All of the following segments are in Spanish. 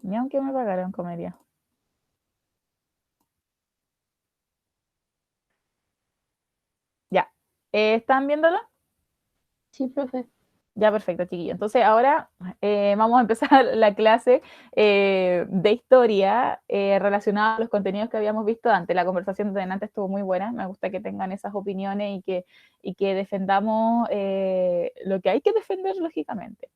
Ni aunque me pagaran comería. Ya. ¿Están viéndolo? Sí, profe. Ya, perfecto, chiquillo. Entonces, ahora vamos a empezar la clase de historia relacionada a los contenidos que habíamos visto antes. La conversación de antes estuvo muy buena. Me gusta que tengan esas opiniones y que defendamos lo que hay que defender, lógicamente.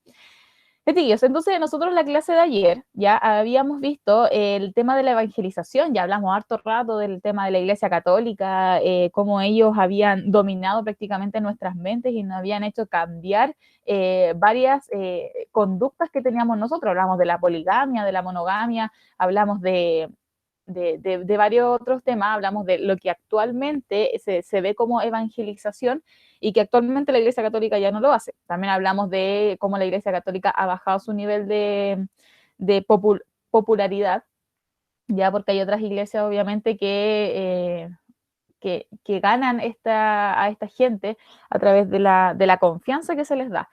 Chiquillos, entonces nosotros en la clase de ayer ya habíamos visto el tema de la evangelización, ya hablamos harto rato del tema de la Iglesia Católica, cómo ellos habían dominado prácticamente nuestras mentes y nos habían hecho cambiar varias conductas que teníamos nosotros. Hablamos de la poligamia, de la monogamia, hablamos de varios otros temas, hablamos de lo que actualmente se ve como evangelización y que actualmente la Iglesia Católica ya no lo hace. También hablamos de cómo la Iglesia Católica ha bajado su nivel de popularidad, ya porque hay otras iglesias obviamente que ganan a esta gente a través de la confianza que se les da.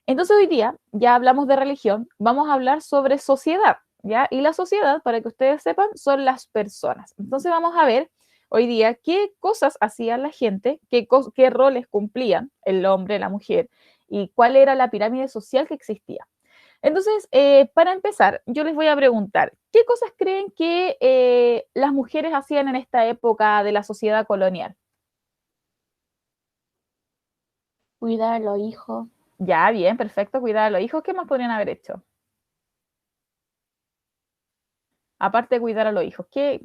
Entonces hoy día ya hablamos de religión, vamos a hablar sobre sociedad, ¿ya? Y la sociedad, para que ustedes sepan, son las personas. Entonces vamos a ver hoy día qué cosas hacía la gente, qué roles cumplían el hombre, la mujer y cuál era la pirámide social que existía. Entonces, para empezar, yo les voy a preguntar, ¿qué cosas creen que las mujeres hacían en esta época de la sociedad colonial? Cuidar a los hijos. Ya, bien, perfecto, cuidar a los hijos, ¿qué más podrían haber hecho? Aparte de cuidar a los hijos, ¿qué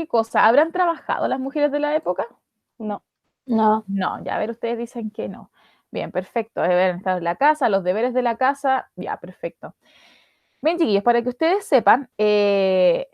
cosa? ¿Habrán trabajado las mujeres de la época? No. No. No, ya a ver, ustedes dicen que no. Bien, perfecto. Deben estar en la casa, los deberes de la casa, ya, perfecto. Bien, chiquillos, para que ustedes sepan, el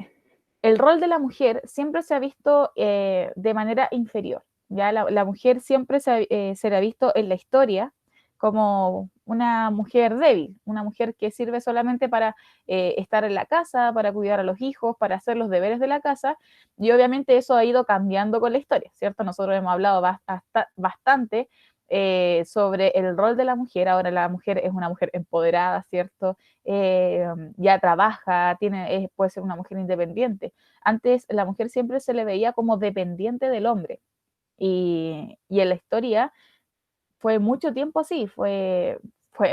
rol de la mujer siempre se ha visto de manera inferior. Ya la mujer siempre se le ha visto en la historia como una mujer débil, una mujer que sirve solamente para estar en la casa, para cuidar a los hijos, para hacer los deberes de la casa, y obviamente eso ha ido cambiando con la historia, ¿cierto? Nosotros hemos hablado bastante sobre el rol de la mujer, ahora la mujer es una mujer empoderada, ¿cierto? Ya trabaja, puede ser una mujer independiente. Antes la mujer siempre se le veía como dependiente del hombre y en la historia fue mucho tiempo así, fue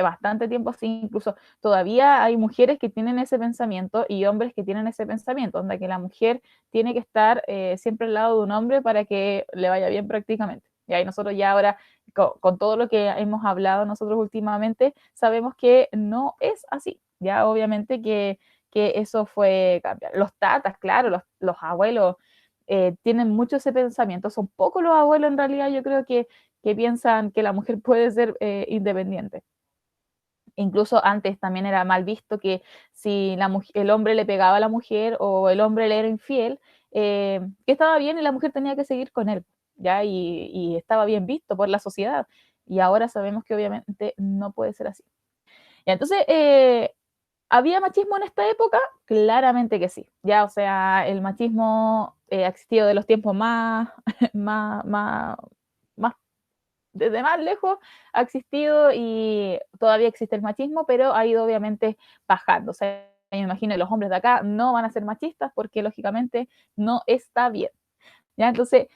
bastante tiempo así, incluso todavía hay mujeres que tienen ese pensamiento y hombres que tienen ese pensamiento, donde que la mujer tiene que estar siempre al lado de un hombre para que le vaya bien prácticamente. Y ahí nosotros ya ahora, con todo lo que hemos hablado nosotros últimamente, sabemos que no es así. Ya obviamente que eso fue cambiar. Los tatas, claro, los abuelos tienen mucho ese pensamiento, son pocos los abuelos en realidad, yo creo que piensan que la mujer puede ser independiente. Incluso antes también era mal visto que si el hombre le pegaba a la mujer o el hombre le era infiel, que estaba bien y la mujer tenía que seguir con él, ¿ya? Y estaba bien visto por la sociedad. Y ahora sabemos que obviamente no puede ser así. Y entonces, ¿había machismo en esta época? Claramente que sí. Ya, o sea, el machismo ha existido de los tiempos más, más, más desde más lejos ha existido y todavía existe el machismo, pero ha ido obviamente bajando. O sea, me imagino que los hombres de acá no van a ser machistas porque lógicamente no está bien. ¿Ya? Entonces,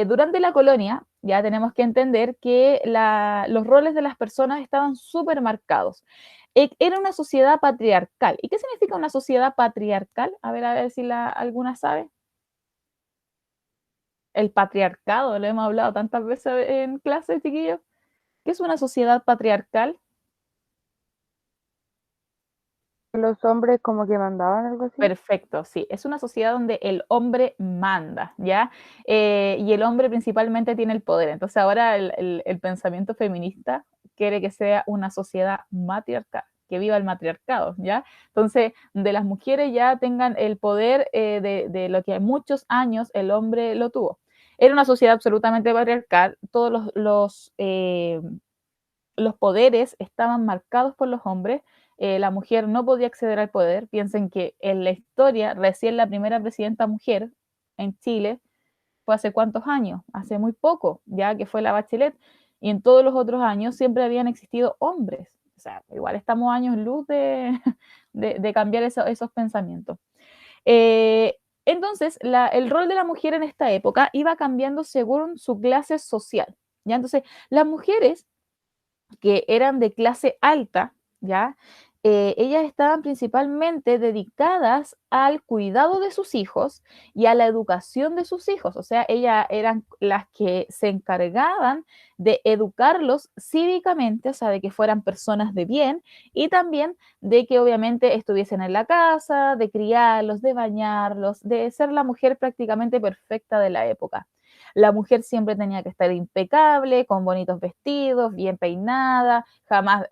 durante la colonia ya tenemos que entender que los roles de las personas estaban súper marcados. Era una sociedad patriarcal. ¿Y qué significa una sociedad patriarcal? A ver si alguna sabe. El patriarcado, lo hemos hablado tantas veces en clase, chiquillos. ¿Qué es una sociedad patriarcal? Los hombres como que mandaban algo así. Perfecto, sí. Es una sociedad donde el hombre manda, ¿ya? Y el hombre principalmente tiene el poder. Entonces ahora el pensamiento feminista quiere que sea una sociedad matriarcal, que viva el matriarcado, ¿ya? Entonces, de las mujeres ya tengan el poder de lo que muchos años el hombre lo tuvo. Era una sociedad absolutamente patriarcal, todos los poderes estaban marcados por los hombres, la mujer no podía acceder al poder. Piensen que en la historia, recién la primera presidenta mujer en Chile fue hace cuántos años, hace muy poco, ya que fue la Bachelet, y en todos los otros años siempre habían existido hombres. O sea, igual estamos años luz de cambiar esos pensamientos. Entonces, el rol de la mujer en esta época iba cambiando según su clase social, ¿ya? Entonces, las mujeres que eran de clase alta, ¿ya? Ellas estaban principalmente dedicadas al cuidado de sus hijos y a la educación de sus hijos. O sea, ellas eran las que se encargaban de educarlos cívicamente, o sea, de que fueran personas de bien y también de que obviamente estuviesen en la casa, de criarlos, de bañarlos, de ser la mujer prácticamente perfecta de la época. La mujer siempre tenía que estar impecable, con bonitos vestidos, bien peinada, jamás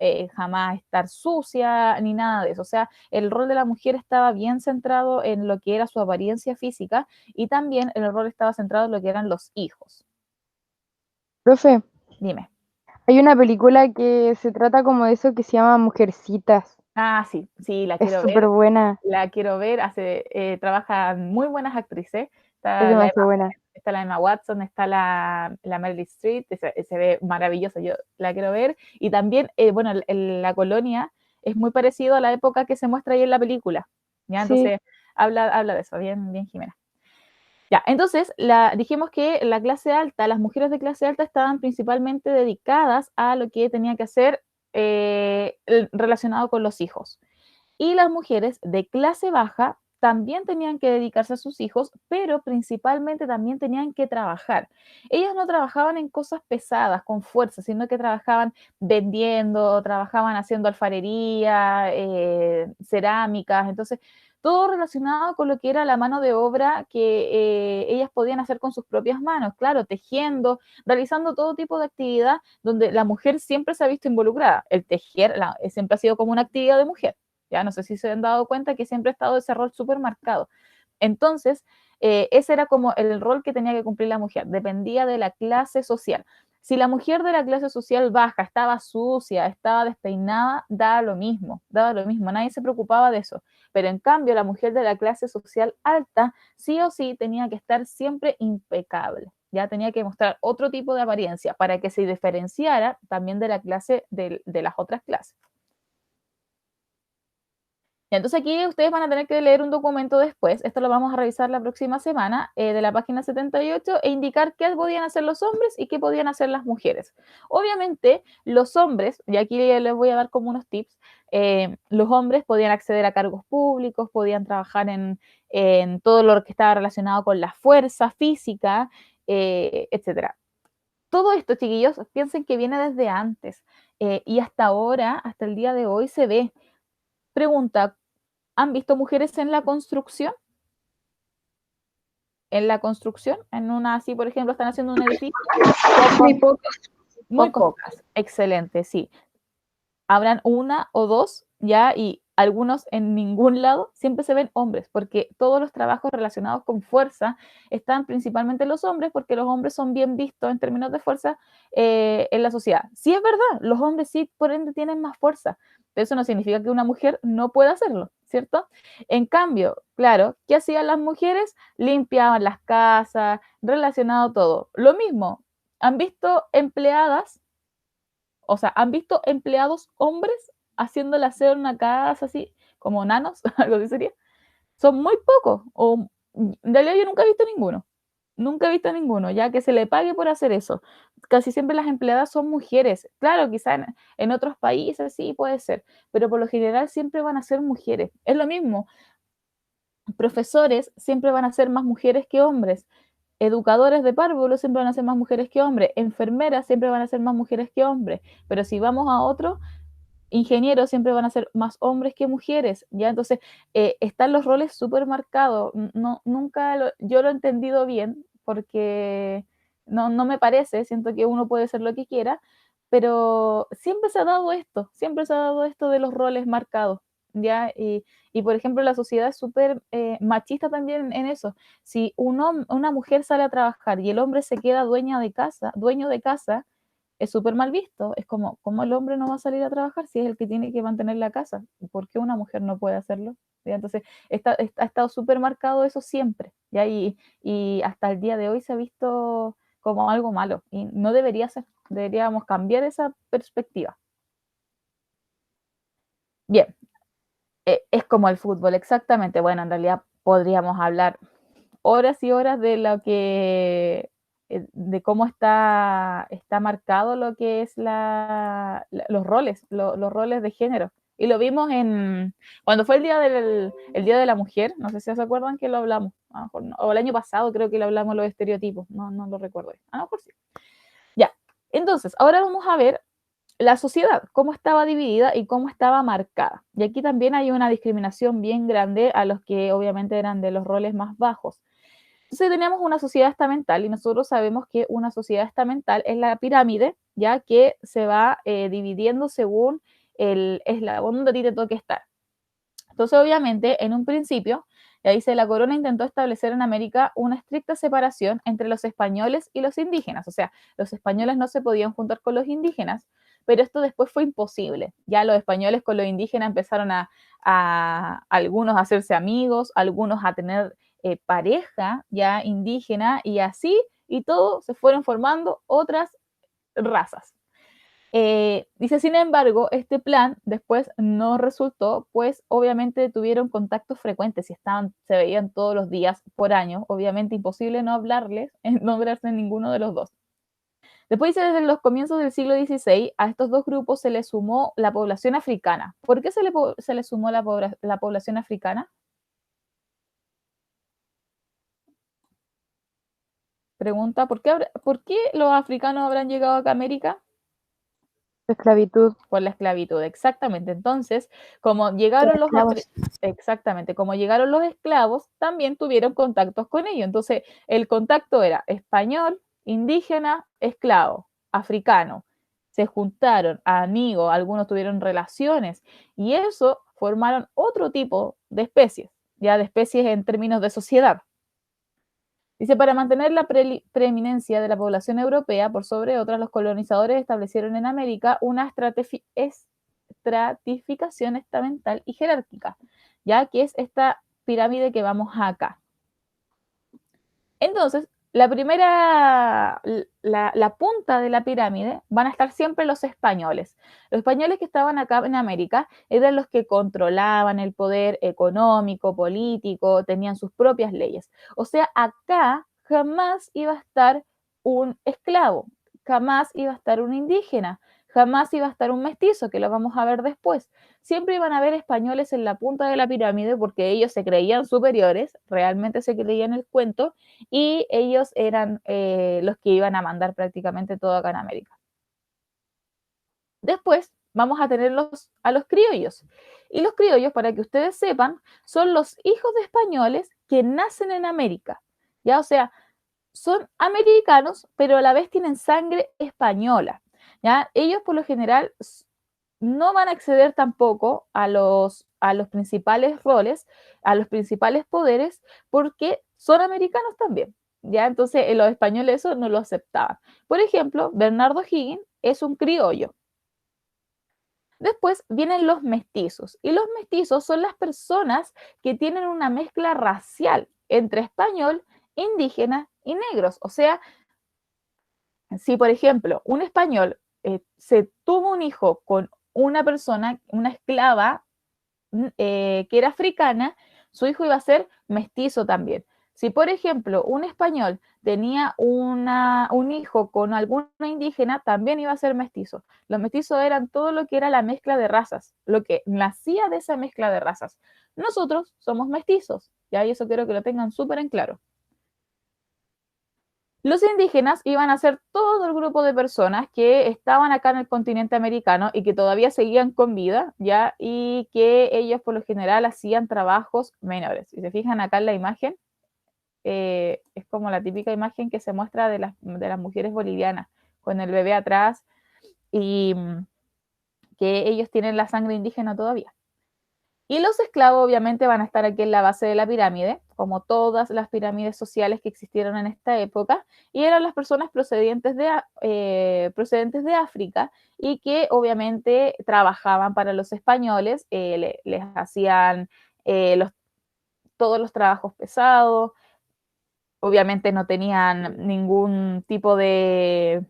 estar sucia, ni nada de eso. O sea, el rol de la mujer estaba bien centrado en lo que era su apariencia física y también el rol estaba centrado en lo que eran los hijos. Profe, Dime. hay una película que se trata como de eso que se llama Mujercitas. Ah, sí, sí, la Es quiero súper ver. buena, La quiero ver. Trabajan muy buenas actrices. es demasiado buena. Está la Emma Watson, está la Meryl Streep, se ve maravillosa, yo la quiero ver. Y también, bueno, la colonia es muy parecido a la época que se muestra ahí en la película. ¿Ya? Sí, Entonces, habla de eso, bien, bien, Jimena. Ya, entonces dijimos que la clase alta, las mujeres de clase alta estaban principalmente dedicadas a lo que tenía que hacer relacionado con los hijos. Y las mujeres de clase baja también tenían que dedicarse a sus hijos, pero principalmente también tenían que trabajar. Ellas no trabajaban en cosas pesadas, con fuerza, sino que trabajaban vendiendo, trabajaban haciendo alfarería, cerámicas, entonces todo relacionado con lo que era la mano de obra que ellas podían hacer con sus propias manos, claro, tejiendo, realizando todo tipo de actividad donde la mujer siempre se ha visto involucrada. El tejer siempre ha sido como una actividad de mujer. Ya no sé si se han dado cuenta que siempre ha estado ese rol súper marcado. Entonces, ese era como el rol que tenía que cumplir la mujer, dependía de la clase social. Si la mujer de la clase social baja estaba sucia, estaba despeinada, daba lo mismo, nadie se preocupaba de eso. Pero en cambio, la mujer de la clase social alta, sí o sí, tenía que estar siempre impecable. Ya tenía que mostrar otro tipo de apariencia para que se diferenciara también de la clase de las otras clases. Y entonces aquí ustedes van a tener que leer un documento después, esto lo vamos a revisar la próxima semana, de la página 78 e indicar qué podían hacer los hombres y qué podían hacer las mujeres. Obviamente, los hombres, y aquí les voy a dar como unos tips, los hombres podían acceder a cargos públicos, podían trabajar en todo lo que estaba relacionado con la fuerza física, etcétera. Todo esto, chiquillos, piensen que viene desde antes y hasta ahora, hasta el día de hoy se ve. Pregunta, ¿han visto mujeres en la construcción? En la construcción, en una así, por ejemplo, están haciendo un edificio. muy poco, Muy poco. pocas. Excelente, sí. Habrán una o dos ya y algunos en ningún lado, siempre se ven hombres, porque todos los trabajos relacionados con fuerza están principalmente los hombres, porque los hombres son bien vistos en términos de fuerza en la sociedad. Sí es verdad, los hombres sí, por ende, tienen más fuerza, pero eso no significa que una mujer no pueda hacerlo, ¿cierto? En cambio, claro, ¿qué hacían las mujeres? Limpiaban las casas, relacionado todo. Lo mismo, ¿han visto empleadas? O sea, ¿han visto empleados hombres haciéndole hacer una casa así, como nanos, algo así sería? Son muy pocos, o en realidad yo nunca he visto ninguno. Nunca he visto ninguno, ya que se le pague por hacer eso. Casi siempre las empleadas son mujeres. Claro, quizá en otros países sí puede ser, pero por lo general siempre van a ser mujeres. Es lo mismo, profesores siempre van a ser más mujeres que hombres. Educadores de párvulos siempre van a ser más mujeres que hombres. Enfermeras siempre van a ser más mujeres que hombres. Pero si vamos a otro, ingenieros siempre van a ser más hombres que mujeres, ¿ya? Entonces, están los roles súper marcados. No, yo lo he entendido bien porque no me parece, siento que uno puede ser lo que quiera, pero siempre se ha dado esto de los roles marcados, ¿ya? Y por ejemplo, la sociedad es súper machista también en eso. Si una mujer sale a trabajar y el hombre se queda dueño de casa, es súper mal visto. Es como, ¿cómo el hombre no va a salir a trabajar si es el que tiene que mantener la casa? ¿Por qué una mujer no puede hacerlo? ¿Ya? Entonces, ha estado súper marcado eso siempre, ¿ya? Y hasta el día de hoy se ha visto como algo malo y no debería ser. Deberíamos cambiar esa perspectiva. Bien, Es como el fútbol, exactamente. Bueno, en realidad podríamos hablar horas y horas de lo que de cómo está marcado lo que es los roles, los roles de género. Y lo vimos cuando fue el día de la mujer, no sé si se acuerdan que lo hablamos, a lo mejor no, o el año pasado creo que lo hablamos los estereotipos, no lo recuerdo, a lo mejor sí. Ya, entonces, ahora vamos a ver la sociedad, cómo estaba dividida y cómo estaba marcada. Y aquí también hay una discriminación bien grande a los que obviamente eran de los roles más bajos. Entonces teníamos una sociedad estamental y nosotros sabemos que una sociedad estamental es la pirámide, ya que se va dividiendo según el eslabón donde a ti te toque estar. Entonces, obviamente, en un principio, ya dice, la corona intentó establecer en América una estricta separación entre los españoles y los indígenas. O sea, los españoles no se podían juntar con los indígenas, pero esto después fue imposible. Ya los españoles con los indígenas empezaron a algunos a hacerse amigos, algunos a tener pareja ya indígena y así, y todo se fueron formando otras razas. Dice, sin embargo, este plan después no resultó, pues obviamente tuvieron contactos frecuentes y se veían todos los días por año. Obviamente imposible no hablarles, no hablarse en ninguno de los dos. Después dice, desde los comienzos del siglo XVI, a estos dos grupos se les sumó la población africana. ¿Por qué se le sumó la población africana? Pregunta, ¿por qué los africanos habrán llegado acá a América? Esclavitud. Por la esclavitud, exactamente. Entonces, como Los llegaron esclavos. exactamente, como llegaron los esclavos, también tuvieron contactos con ellos. Entonces, el contacto era español, indígena, esclavo, africano. Se juntaron, amigos, algunos tuvieron relaciones y eso formaron otro tipo de especies, ya de especies en términos de sociedad. Dice, para mantener la preeminencia de la población europea por sobre otras, los colonizadores establecieron en América una estratificación estamental y jerárquica, ya que es esta pirámide que vamos acá. Entonces, la punta de la pirámide van a estar siempre los españoles. Los españoles que estaban acá en América eran los que controlaban el poder económico, político, tenían sus propias leyes. O sea, acá jamás iba a estar un esclavo, jamás iba a estar un indígena, jamás iba a estar un mestizo, que lo vamos a ver después. Siempre iban a haber españoles en la punta de la pirámide porque ellos se creían superiores, realmente se creían el cuento, y ellos eran los que iban a mandar prácticamente todo acá en América. Después vamos a tener a los criollos. Y los criollos, para que ustedes sepan, son los hijos de españoles que nacen en América. ¿Ya? O sea, son americanos, pero a la vez tienen sangre española. ¿Ya? Ellos por lo general no van a acceder tampoco a los principales roles, a los principales poderes, porque son americanos también. ¿Ya? Entonces, los españoles eso no lo aceptaban. Por ejemplo, Bernardo Higgins es un criollo. Después vienen los mestizos, y los mestizos son las personas que tienen una mezcla racial entre español, indígena y negros. O sea, si por ejemplo un español se tuvo un hijo con una persona, una esclava que era africana, su hijo iba a ser mestizo también. Si, por ejemplo, un español tenía un hijo con alguna indígena, también iba a ser mestizo. Los mestizos eran todo lo que era la mezcla de razas, lo que nacía de esa mezcla de razas. Nosotros somos mestizos, ¿ya? Y eso quiero que lo tengan súper en claro. Los indígenas iban a ser todo el grupo de personas que estaban acá en el continente americano y que todavía seguían con vida, ¿ya? Y que ellos por lo general hacían trabajos menores. Si se fijan acá en la imagen, es como la típica imagen que se muestra de las mujeres bolivianas, con el bebé atrás y que ellos tienen la sangre indígena todavía. Y los esclavos obviamente van a estar aquí en la base de la pirámide, como todas las pirámides sociales que existieron en esta época, y eran las personas procedentes de África y que obviamente trabajaban para los españoles, les hacían todos los trabajos pesados, obviamente no tenían ningún tipo de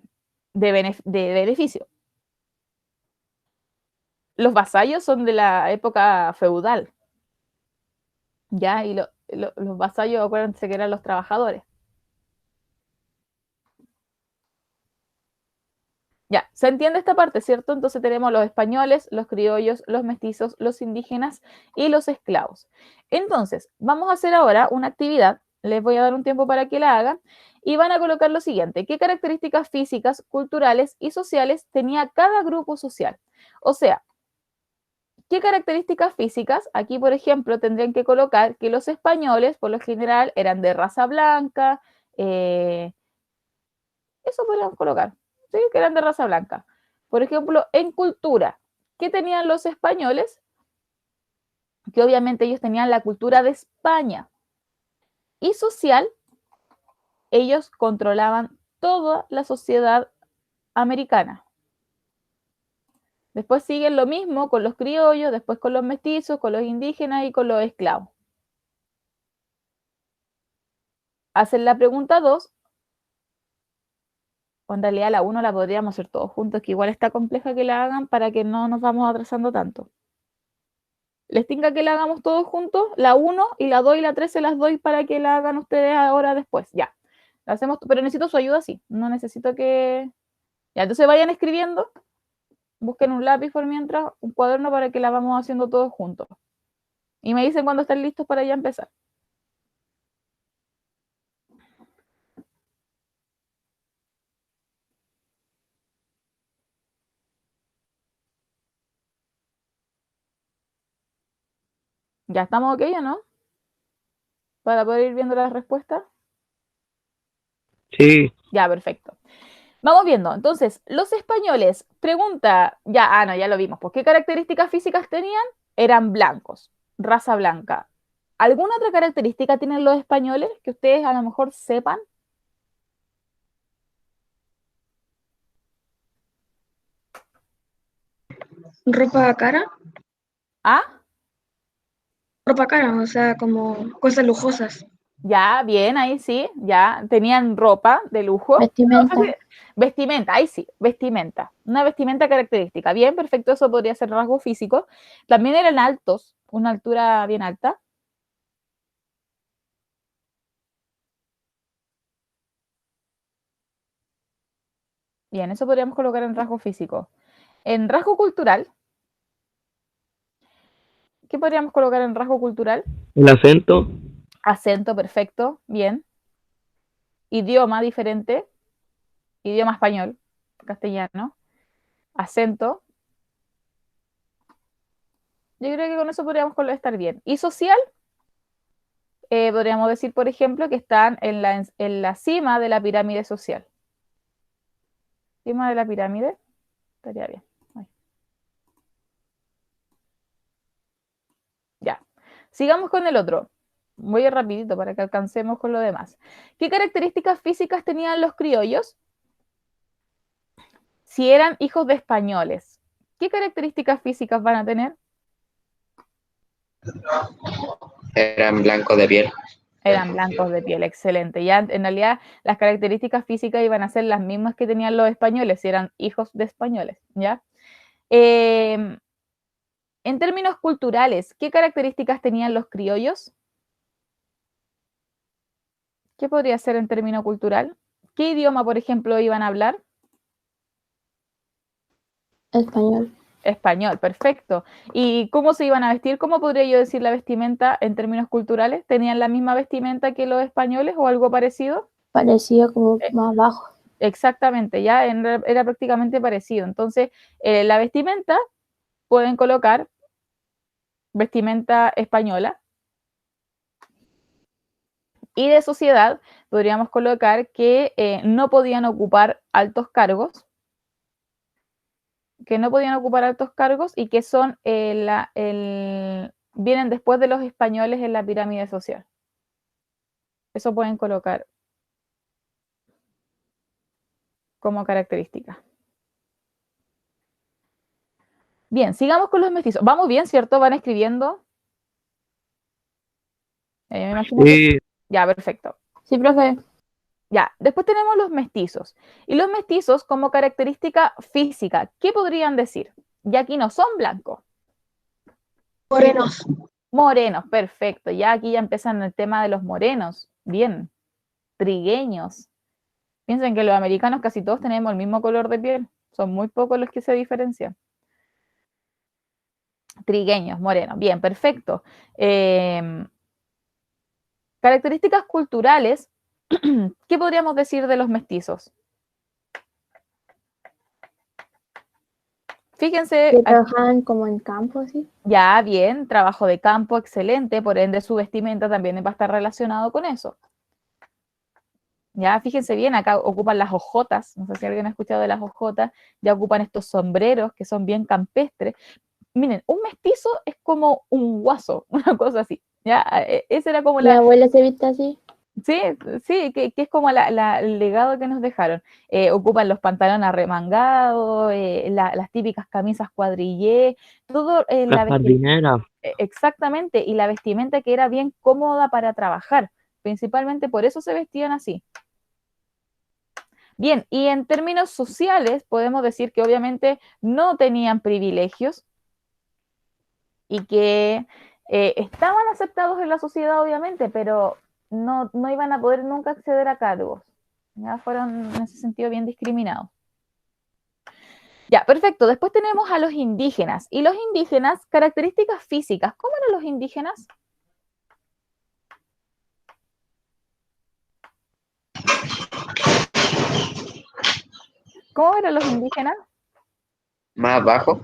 beneficio. los vasallos son de la época feudal, ¿ya? Y los vasallos, acuérdense que eran los trabajadores. Ya, se entiende esta parte, ¿cierto? Entonces tenemos los españoles, los criollos, los mestizos, los indígenas y los esclavos. Entonces, vamos a hacer ahora una actividad, les voy a dar un tiempo para que la hagan, y van a colocar lo siguiente: ¿qué características físicas, culturales y sociales tenía cada grupo social? O sea, ¿qué características físicas? Aquí, por ejemplo, tendrían que colocar que los españoles, por lo general, eran de raza blanca, eso podríamos colocar, ¿sí? Que eran de raza blanca. Por ejemplo, en cultura, ¿qué tenían los españoles? Que obviamente ellos tenían la cultura de España. Y social, ellos controlaban toda la sociedad americana. Después siguen lo mismo con los criollos, después con los mestizos, con los indígenas y con los esclavos. Hacen la pregunta 2, o en realidad la 1 la podríamos hacer todos juntos, que igual está compleja que la hagan para que no nos vamos atrasando tanto. ¿Les tinca que la hagamos todos juntos? La 1 y la 2 y la 3 se las doy para que la hagan ustedes ahora después. Ya. La hacemos, pero necesito su ayuda, sí. No necesito que... Ya, entonces vayan escribiendo. Busquen un lápiz por mientras, un cuaderno para que la vamos haciendo todos juntos. Y me dicen cuando estén listos para ya empezar. ¿Ya estamos ok o no? Para poder ir viendo las respuestas. Sí. Ya, perfecto. Vamos viendo. Entonces, los españoles, pregunta, ya, no, ya lo vimos. ¿Por qué características físicas tenían? Eran blancos, raza blanca. ¿Alguna otra característica tienen los españoles que ustedes a lo mejor sepan? Ropa cara, ¿Ah? o sea, como cosas lujosas. Ya, bien, ahí sí, ya. Tenían ropa de lujo. Vestimenta. No sé vestimenta, ahí sí, vestimenta. Una vestimenta característica. Bien, perfecto, eso podría ser rasgo físico. También eran altos, una altura bien alta. Bien, eso podríamos colocar en rasgo físico. En rasgo cultural, ¿qué podríamos colocar en rasgo cultural? El acento. Acento, perfecto, bien. Idioma diferente, idioma español, castellano. Acento. Yo creo que con eso podríamos estar bien. Y social, podríamos decir, por ejemplo, que están en la cima de la pirámide social. Cima de la pirámide, estaría bien. Ahí. Ya. Sigamos con el otro. Voy a ir rapidito para que alcancemos con lo demás. ¿Qué características físicas tenían los criollos? Si eran hijos de españoles, ¿qué características físicas van a tener? Eran blancos de piel. Eran blancos de piel, excelente. Ya en realidad las características físicas iban a ser las mismas que tenían los españoles, si eran hijos de españoles, ¿ya? En términos culturales, ¿qué características tenían los criollos? ¿Qué podría ser en término cultural? ¿Qué idioma, por ejemplo, iban a hablar? Español. Español, perfecto. ¿Y cómo se iban a vestir? ¿Cómo podría yo decir la vestimenta en términos culturales? ¿Tenían la misma vestimenta que los españoles o algo parecido? Parecido como más bajo. Exactamente, ya era prácticamente parecido. Entonces, la vestimenta pueden colocar vestimenta española. Y de sociedad podríamos colocar que no podían ocupar altos cargos, y que son vienen después de los españoles en la pirámide social. Eso pueden colocar como característica. Bien, sigamos con los mestizos. Vamos bien, ¿cierto? Van escribiendo. Me imagino que... Ya, perfecto. Sí, profe. Ya, después tenemos los mestizos. Y los mestizos como característica física, ¿qué podrían decir? Y aquí no son blancos. Morenos. Morenos, perfecto. Ya aquí ya empiezan el tema de los morenos. Bien. Trigueños. Piensen que los americanos casi todos tenemos el mismo color de piel. Son muy pocos los que se diferencian. Trigueños, morenos. Bien, perfecto. Características culturales. ¿Qué podríamos decir de los mestizos? Fíjense, Que trabajaban como en campo, así. ya bien, trabajo de campo excelente, por ende su vestimenta también va a estar relacionado con eso. Ya, fíjense bien, acá ocupan las hojotas, no sé si alguien ha escuchado de las hojotas, ya ocupan estos sombreros que son bien campestres. Miren, un mestizo es como un guaso, una cosa así, ya, ese era como Mi abuela se viste así. sí, sí, que es como el legado que nos dejaron. Ocupan los pantalones arremangados, las típicas camisas cuadrillé, todo Las jardineras. exactamente, y la vestimenta que era bien cómoda para trabajar, principalmente por eso se vestían así. Bien, y en términos sociales podemos decir que obviamente no tenían privilegios y que estaban aceptados en la sociedad obviamente, pero no iban a poder nunca acceder a cargos. Ya fueron en ese sentido bien discriminados. Ya, perfecto. Después tenemos a los indígenas. Y los indígenas, características físicas. ¿Cómo eran los indígenas? ¿Cómo eran los indígenas? Más bajo.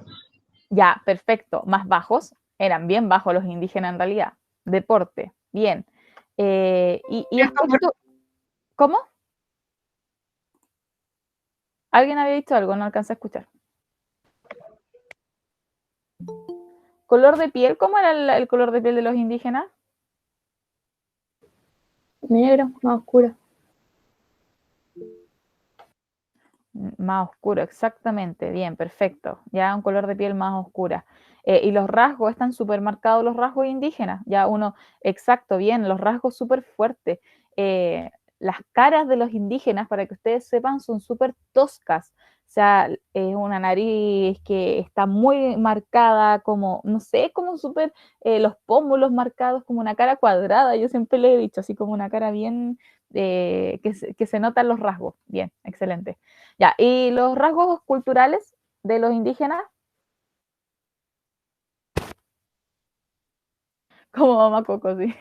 Ya, perfecto. Más bajos. Eran bien bajos los indígenas en realidad. Deporte. Bien. Y aspecto... ¿Cómo? ¿Alguien había dicho algo? No alcancé a escuchar. ¿Color de piel? ¿Cómo era el color de piel de los indígenas? Negro, más oscuro. Más oscuro, exactamente. Bien, perfecto. Ya un color de piel más oscura. Y los rasgos, están súper marcados los rasgos indígenas. Ya uno, exacto, bien, los rasgos súper fuertes. Las caras de los indígenas, para que ustedes sepan, son súper toscas. O sea, es una nariz que está muy marcada, como, no sé, como súper, los pómulos marcados, como una cara cuadrada. Yo siempre le he dicho, así como una cara bien, que se notan los rasgos. Bien, excelente. Ya, y los rasgos culturales de los indígenas, como Mamá Coco, sí.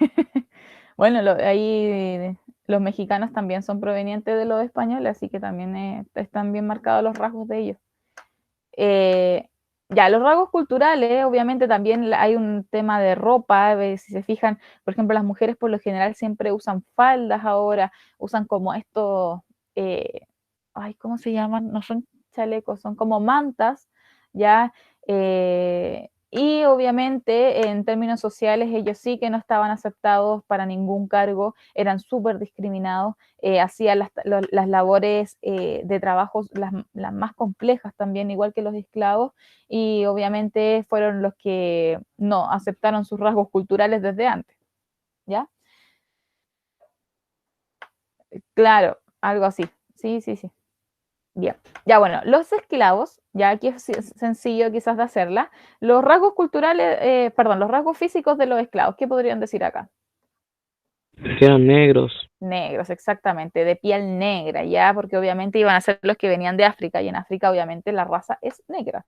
Bueno, ahí los mexicanos también son provenientes de los españoles, así que también están bien marcados los rasgos de ellos. Ya, los rasgos culturales, obviamente también hay un tema de ropa, si se fijan, por ejemplo, las mujeres por lo general siempre usan faldas ahora, usan como estos, ay, ¿cómo se llaman? No son chalecos, son como mantas, ¿ya? Y obviamente en términos sociales ellos sí que no estaban aceptados para ningún cargo, eran súper discriminados, hacían las labores de trabajo las más complejas también, igual que los esclavos, y obviamente fueron los que no aceptaron sus rasgos culturales desde antes, ¿ya? Claro, algo así, sí, sí, sí. Bien, ya bueno, los esclavos, ya aquí es sencillo quizás de hacerla, los rasgos culturales, perdón, los rasgos físicos de los esclavos, ¿qué podrían decir acá? Que eran negros. Negros, exactamente, de piel negra, ya, porque obviamente iban a ser los que venían de África, y en África obviamente la raza es negra.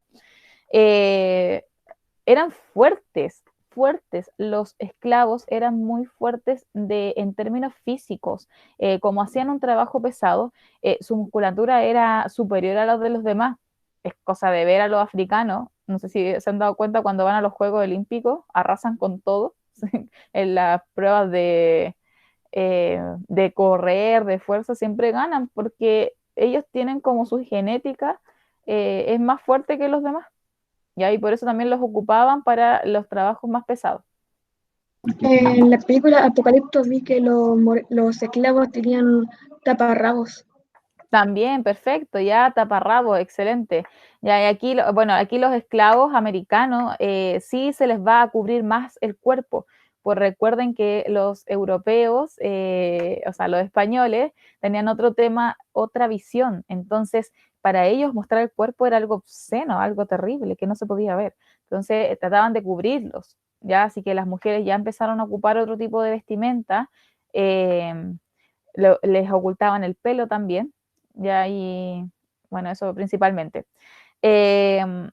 Eran fuertes, fuertes, los esclavos eran muy fuertes en términos físicos, como hacían un trabajo pesado, su musculatura era superior a la de los demás, es cosa de ver a los africanos, no sé si se han dado cuenta cuando van a los Juegos Olímpicos, arrasan con todo, en las pruebas de correr, de fuerza, siempre ganan, porque ellos tienen como su genética, es más fuerte que los demás. ¿Ya? Y por eso también los ocupaban para los trabajos más pesados. En la película Apocalipto vi que los esclavos tenían taparrabos. También, perfecto, ya taparrabos, excelente. Ya, y aquí, bueno, aquí los esclavos americanos sí se les va a cubrir más el cuerpo, pues recuerden que los europeos, o sea, los españoles, tenían otro tema, otra visión, entonces para ellos mostrar el cuerpo era algo obsceno, algo terrible, que no se podía ver. Entonces trataban de cubrirlos, ¿ya? Así que las mujeres ya empezaron a ocupar otro tipo de vestimenta, les ocultaban el pelo también, ya, y bueno, eso principalmente. En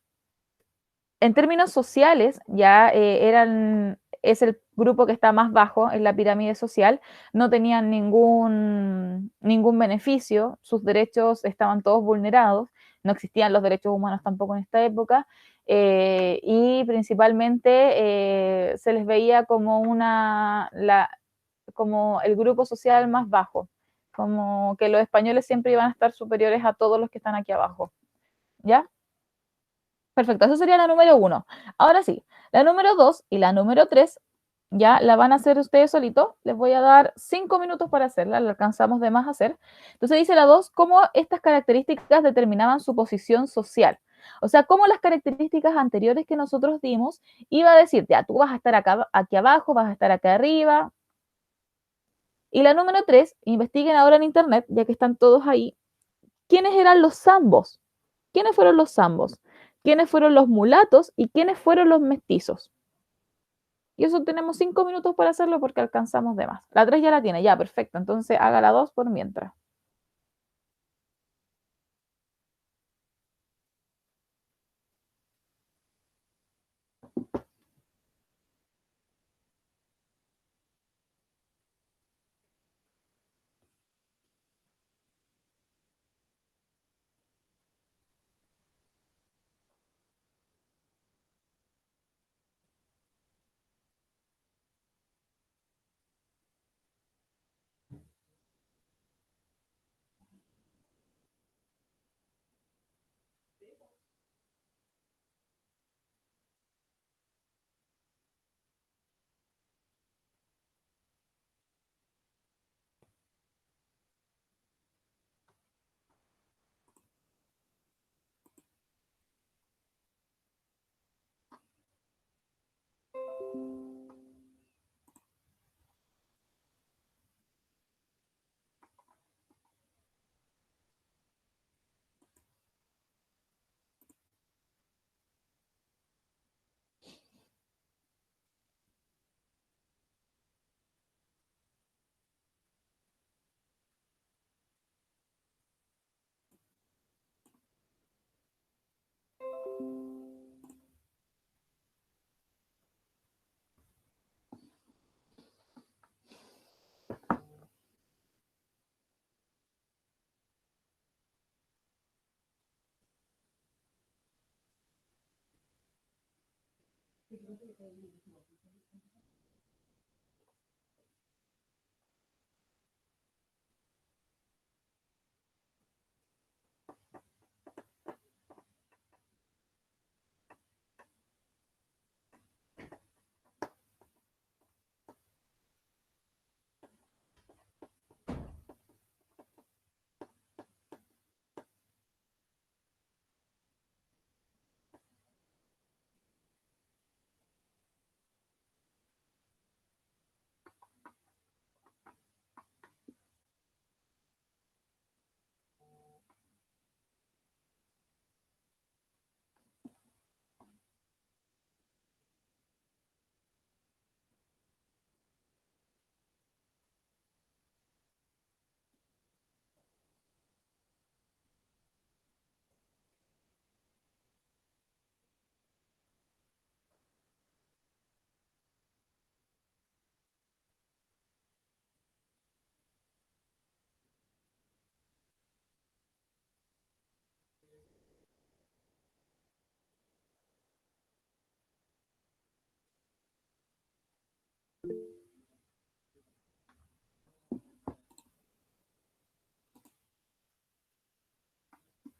términos sociales, ya es el grupo que está más bajo en la pirámide social, no tenían ningún beneficio, sus derechos estaban todos vulnerados, no existían los derechos humanos tampoco en esta época, y principalmente se les veía como como el grupo social más bajo, como que los españoles siempre iban a estar superiores a todos los que están aquí abajo, ¿ya? Perfecto, esa sería la número 1. Ahora sí, la número 2 y la número 3 ya la van a hacer ustedes solitos. Les voy a dar 5 minutos para hacerla, la alcanzamos de más a hacer. Entonces dice la 2, cómo estas características determinaban su posición social. O sea, cómo las características anteriores que nosotros dimos iba a decir, ya, tú vas a estar acá, aquí abajo, vas a estar acá arriba. Y la número 3, investiguen ahora en internet, ya que están todos ahí, ¿quiénes eran los zambos? ¿Quiénes fueron los zambos? ¿Quiénes fueron los mulatos y quiénes fueron los mestizos? Y eso tenemos 5 minutos para hacerlo porque alcanzamos de más. La 3 ya la tiene, ya, perfecto. Entonces haga la 2 por mientras.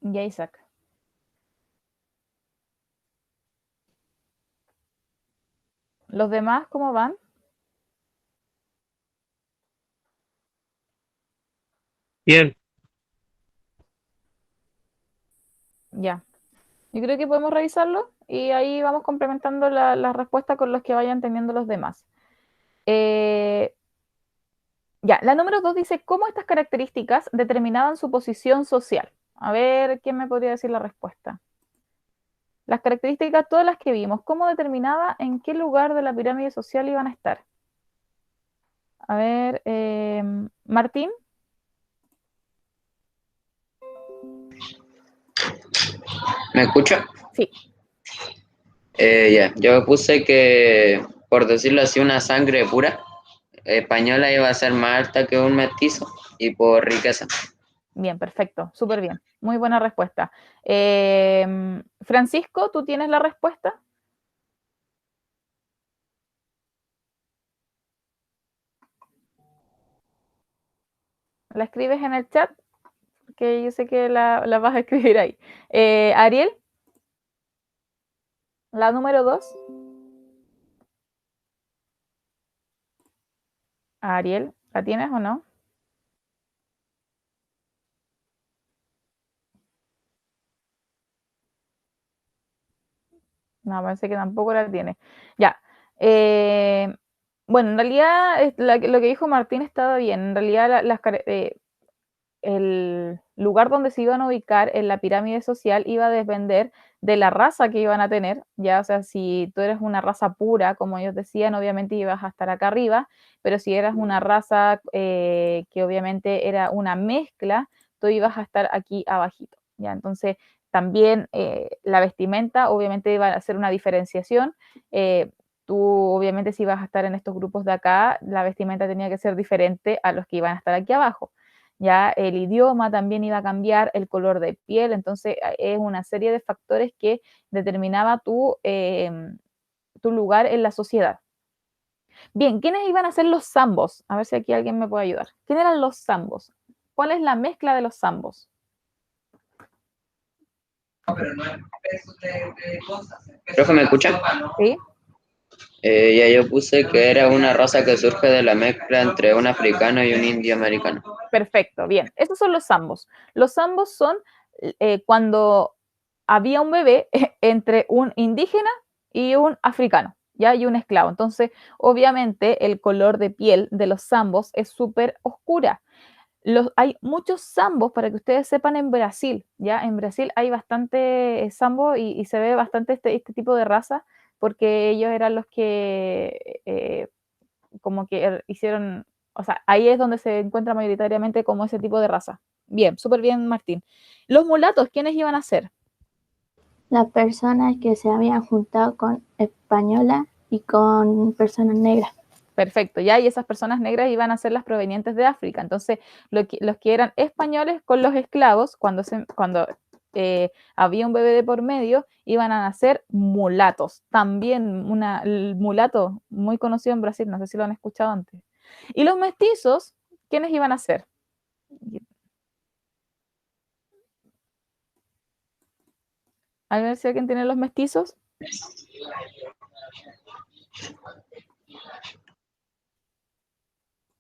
Ya, Isaac. ¿Los demás cómo van? Bien. Ya. Yo creo que podemos revisarlo y ahí vamos complementando la respuesta con los que vayan teniendo los demás. Eh, ya, la número 2 dice cómo estas características determinaban su posición social. A ver, ¿quién me podría decir la respuesta? Las características, todas las que vimos, ¿cómo determinaba en qué lugar de la pirámide social iban a estar? A ver, Martín. ¿Me escucha? Sí, Ya, yo puse que, por decirlo así, una sangre pura española iba a ser más alta que un mestizo y por riqueza. bien, perfecto, súper bien. Muy buena respuesta. Francisco, ¿tú tienes la respuesta? ¿La escribes en el chat? Que yo sé que la vas a escribir ahí. Ariel, la número 2. Ariel, ¿la tienes o no? No, parece que tampoco la tiene. Ya. Bueno, en realidad lo que dijo Martín estaba bien. En realidad el lugar donde se iban a ubicar en la pirámide social iba a depender de la raza que iban a tener, ya, o sea, si tú eres una raza pura, como ellos decían, obviamente ibas a estar acá arriba, pero si eras una raza que obviamente era una mezcla, tú ibas a estar aquí abajito, ya, entonces también la vestimenta obviamente iba a hacer una diferenciación, tú obviamente si ibas a estar en estos grupos de acá, la vestimenta tenía que ser diferente a los que iban a estar aquí abajo. Ya el idioma también iba a cambiar, el color de piel, entonces es una serie de factores que determinaba tu lugar en la sociedad. Bien, ¿quiénes iban a ser los zambos? A ver si aquí alguien me puede ayudar. ¿Quién eran los zambos? ¿Cuál es la mezcla de los zambos? Profe, ¿me escucha? ¿Sí? Ya yo puse que era una raza que surge de la mezcla entre un africano y un indio americano. Perfecto, bien. Esos son los zambos. Los zambos son cuando había un bebé entre un indígena y un africano, ¿ya? Y un esclavo. Entonces, obviamente, el color de piel de los zambos es súper oscura. Hay muchos zambos, para que ustedes sepan, en Brasil, ¿ya? En Brasil hay bastante zambo y se ve bastante este tipo de raza, porque ellos eran los que como que hicieron, o sea, ahí es donde se encuentra mayoritariamente como ese tipo de raza. Bien, súper bien, Martín. Los mulatos, ¿quiénes iban a ser? Las personas que se habían juntado con españolas y con personas negras. Perfecto, ya, y esas personas negras iban a ser las provenientes de África. Entonces, los que eran españoles con los esclavos, cuando había un bebé de por medio, iban a nacer mulatos. También el mulato, muy conocido en Brasil, no sé si lo han escuchado antes. Y los mestizos, ¿quiénes iban a ser? A ver si alguien tiene los mestizos.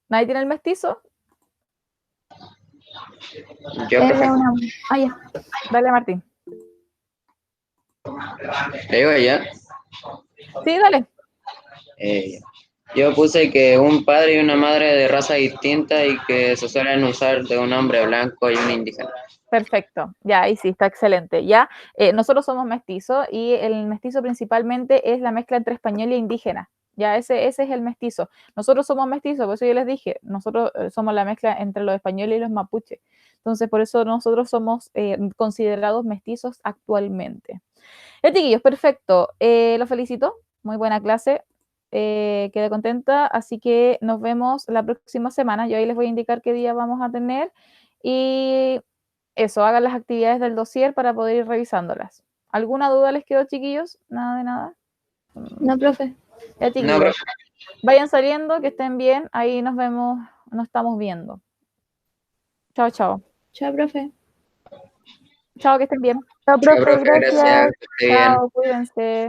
¿Nadie tiene el mestizo? Yo, profe, Ah, ya. Dale, Martín. le digo ya. Sí, dale. Yo puse que un padre y una madre de raza distinta y que se suelen usar de un hombre blanco y un indígena. Perfecto, ya, ahí sí, está excelente. Ya, nosotros somos mestizos y el mestizo principalmente es la mezcla entre español e indígena. Ya, ese es el mestizo. Nosotros somos mestizos, por eso yo les dije, nosotros somos la mezcla entre los españoles y los mapuches. Entonces, por eso nosotros somos considerados mestizos actualmente. Chiquillos, perfecto. Los felicito. Muy buena clase. Quedé contenta. Así que nos vemos la próxima semana. Yo ahí les voy a indicar qué día vamos a tener. Y eso, hagan las actividades del dossier para poder ir revisándolas. ¿Alguna duda les quedó, chiquillos? Nada de nada. No, profe. Ya, No, chiquillos. profe. Vayan saliendo, que estén bien. Ahí nos vemos, nos estamos viendo. Chao, chao. Chao, profe. Chao, que estén bien. Chao, Chao, profe, profe, gracias, gracias. que esté bien. Chao, cuídense.